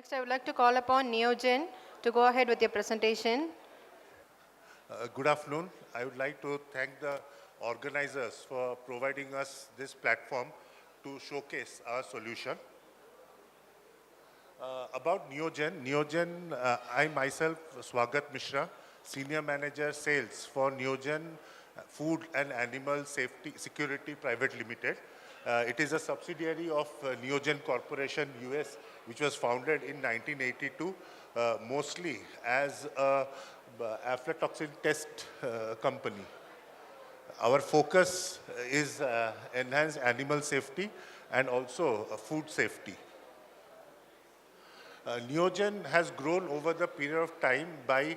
Next, I would like to call upon Neogen to go ahead with your presentation. Good afternoon. I would like to thank the organizers for providing us this platform to showcase our solution. About Neogen, I myself, Swagat Mishra, Senior Manager Sales for Neogen Food and Animal Safety Security Private Limited. It is a subsidiary of Neogen Corporation US, which was founded in 1982, mostly as a aflatoxin test company. Our focus is enhanced animal safety and also food safety. Neogen has grown over the period of time by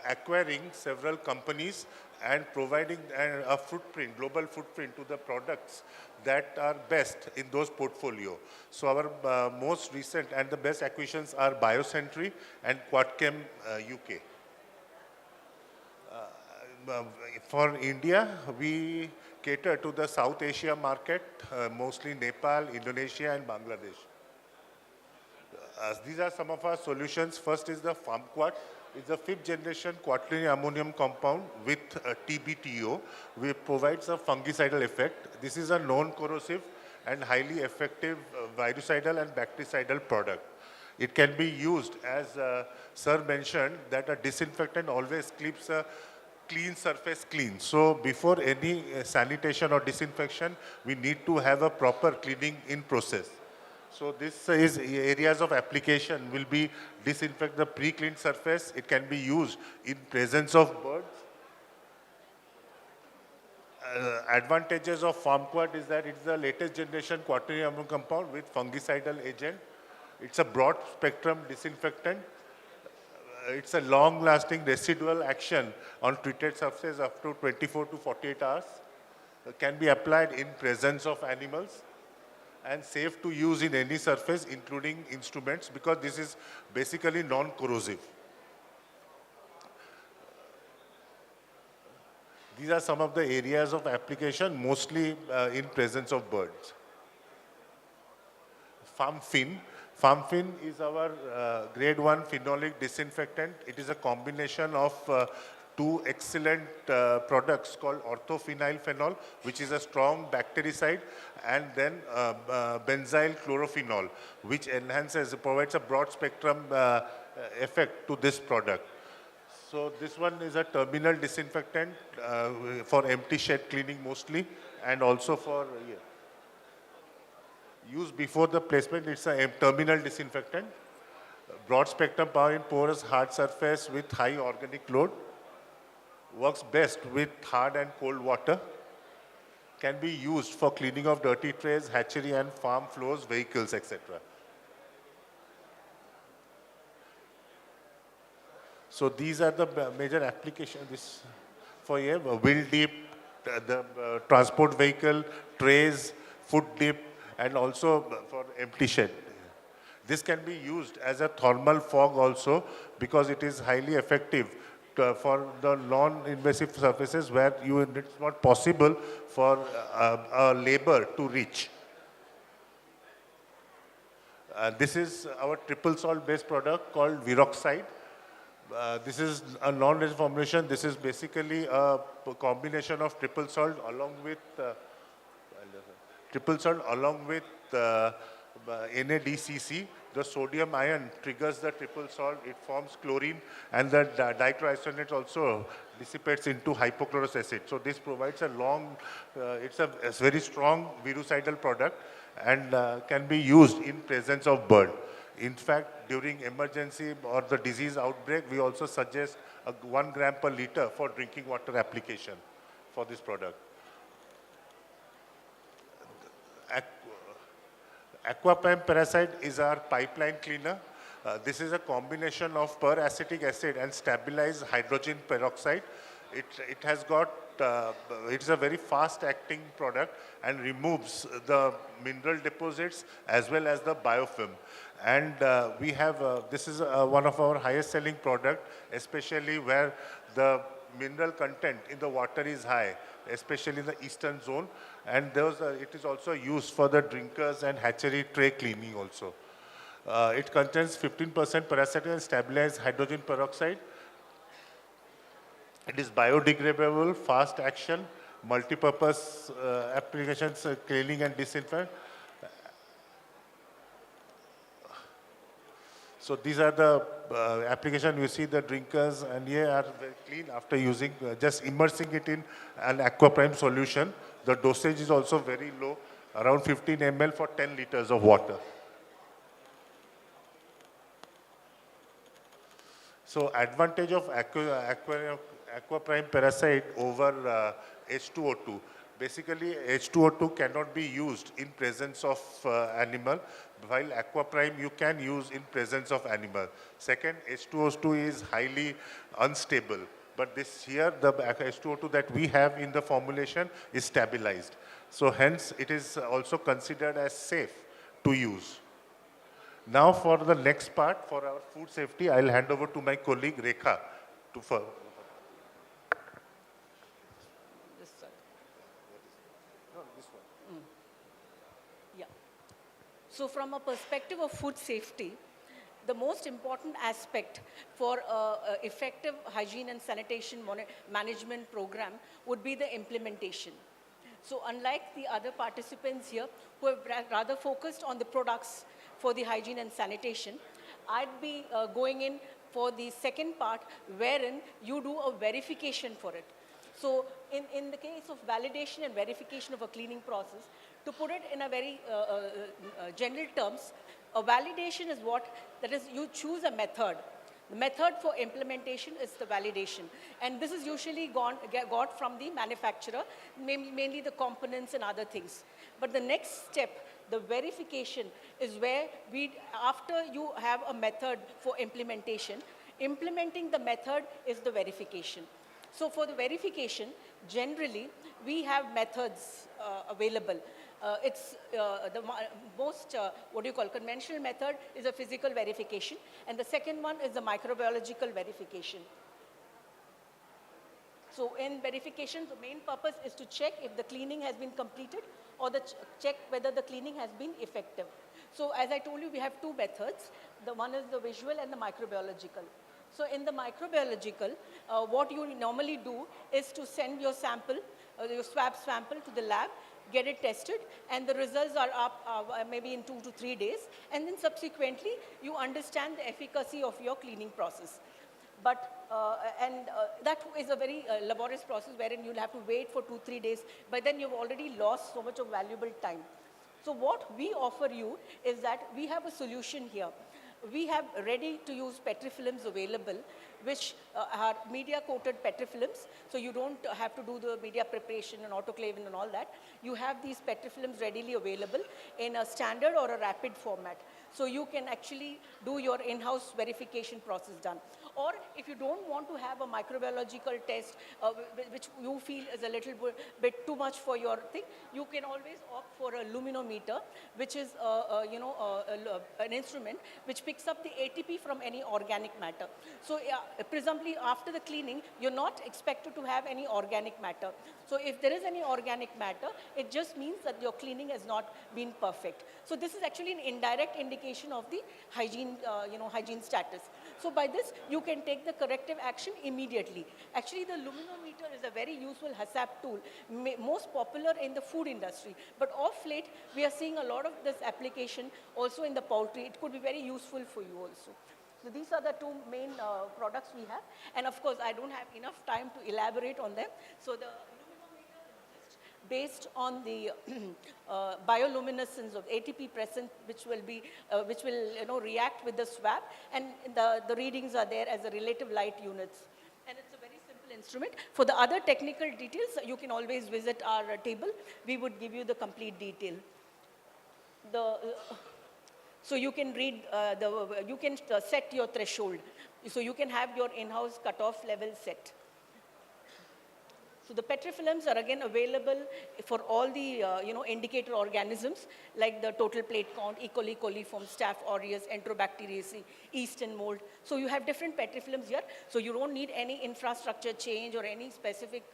acquiring several companies and providing a footprint, global footprint to the products that are best in those portfolio. So our most recent and the best acquisitions are Biosentry and Quadchem UK. For India, we cater to the South Asia market, mostly Nepal, Indonesia, and Bangladesh. These are some of our solutions. First is the FarmQuad. It's a fifth generation quaternary ammonium compound with TBTO, which provides a fungicidal effect. This is a non-corrosive and highly effective virucidal and bactericidal product. It can be used, as Sir mentioned, that a disinfectant always keeps a clean surface clean. So before any sanitation or disinfection, we need to have a proper cleaning in process. So this is areas of application will be disinfect the pre-cleaned surface. It can be used in presence of birds. Advantages of FarmQuad is that it's the latest generation quaternary ammonium compound with fungicidal agent. It's a broad spectrum disinfectant. It's a long-lasting residual action on treated surface up to 24 to 48 hours. Can be applied in presence of animals and safe to use in any surface, including instruments, because this is basically non-corrosive. These are some of the areas of application, mostly in presence of birds. FarmFin. FarmFin is our grade 1 phenolic disinfectant. It is a combination of two excellent products called orthophenylphenol, which is a strong bactericide, and then benzyl chlorophenol, which provides a broad spectrum effect to this product. So this one is a terminal disinfectant for empty shed cleaning mostly, and also for use before the placement. It's a terminal disinfectant. Broad spectrum power in porous hard surface with high organic load. Works best with hard and cold water. Can be used for cleaning of dirty trays, hatchery and farm floors, vehicles, etc. So these are the major applications. This for here, wheel dip, the transport vehicle, trays, food dip, and also for empty shed. This can be used as a thermal fog also, because it is highly effective for the non-invasive surfaces where it's not possible for a labor to reach. This is our triple salt based product called Viroxide. This is a non-resin formulation. This is basically a combination of triple salt along with NaDCC. The sodium ion triggers the triple salt. It forms chlorine, and the dichloroisonate also dissipates into hypochlorous acid. So this provides a it's a very strong virucidal product, and can be used in presence of bird. In fact, during emergency or the disease outbreak, we also suggest 1 gram per liter for drinking water application for this product. Aquapam Parasite is our pipeline cleaner. This is a combination of peracetic acid and stabilized hydrogen peroxide. It has got, it's a very fast acting product and removes the mineral deposits as well as the biofilm. And we have, this is one of our highest selling product, especially where the mineral content in the water is high, especially in the eastern zone. And it is also used for the drinkers and hatchery tray cleaning also. It contains 15% paracetamol and stabilized hydrogen peroxide. It is biodegradable, fast action, multi-purpose applications, cleaning and disinfect. So these are the application. You see the drinkers and here are very clean after using, just immersing it in an aquaprime solution. The dosage is also very low, around 15 ml for 10 liters of water. So advantage of aquaprime parasite over H2O2. Basically, H2O2 cannot be used in presence of animal, while aquaprime you can use in presence of animal. Second, H2O2 is highly unstable. But this here, the H2O2 that we have in the formulation is stabilized. So hence, it is also considered as safe to use. Now for the next part, for our food safety, I'll hand over to my colleague Rekha to This side. No, this one. Yeah. So from a perspective of food safety, the most important aspect for effective hygiene and sanitation management program would be the implementation. So unlike the other participants here who have rather focused on the products for the hygiene and sanitation, I'd be going in for the second part wherein you do a verification for it. So in the case of validation and verification of a cleaning process, to put it in a very general terms, a validation is what, that is you choose a method. The method for implementation is the validation. And this is usually got from the manufacturer, mainly the components and other things. But the next step, the verification, is where after you have a method for implementation, implementing the method is the verification. So for the verification, generally, we have methods available. It's the most, conventional method is a physical verification, and the second one is the microbiological verification. So in verification, the main purpose is to check if the cleaning has been completed or check whether the cleaning has been effective. So as I told you, we have two methods. The one is the visual and the microbiological. So in the microbiological, what you normally do is to send your sample, your swab sample to the lab, get it tested, and the results are up maybe in 2 to 3 days. And then subsequently, you understand the efficacy of your cleaning process. But, that is a very laborious process wherein you'll have to wait for 2-3 days, but then you've already lost so much of valuable time. So what we offer you is that we have a solution here. We have ready-to-use petrifilms available, which are media-coated petrifilms, so you don't have to do the media preparation and autoclaving and all that. You have these petrifilms readily available in a standard or a rapid format. So you can actually do your in-house verification process done. Or if you don't want to have a microbiological test, which you feel is a little bit too much for your thing, you can always opt for a luminometer, which is an instrument which picks up the ATP from any organic matter. So presumably after the cleaning, you're not expected to have any organic matter. So if there is any organic matter, it just means that your cleaning has not been perfect. So this is actually an indirect indication of the hygiene, hygiene status. So by this, you can take the corrective action immediately. Actually, the luminometer is a very useful HACCP tool, most popular in the food industry. But of late, we are seeing a lot of this application also in the poultry. It could be very useful for you also. So these are the two main products we have. And of course, I don't have enough time to elaborate on them. So the luminometer is based on the bioluminescence of ATP present, which will react with the swab, and the readings are there as a relative light units. And it's a very simple instrument. For the other technical details, you can always visit our table. We would give you the complete detail. So you can read, you can set your threshold. So you can have your in-house cutoff level set. So the petrifilms are again available for all the indicator organisms like the total plate count, E. coli, coliform, Staph aureus, Enterobacteriaceae, yeast and mold. So you have different petrifilms here. So you don't need any infrastructure change or any specific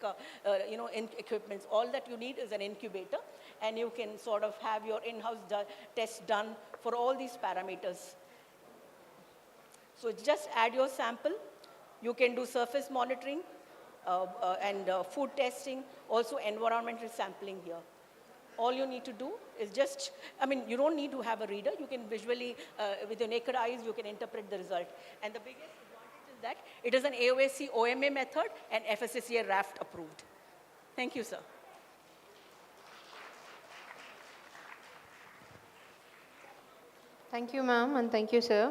equipments. All that you need is an incubator, and you can sort of have your in-house test done for all these parameters. So it's just add your sample. You can do surface monitoring and food testing, also environmental sampling here. All you need to do is just, I mean, you don't need to have a reader. You can visually, with your naked eyes, you can interpret the result. And the biggest advantage is that it is an AOSC OMA method and FSSAI RAFT approved. Thank you, sir. Thank you, ma'am, and thank you, sir.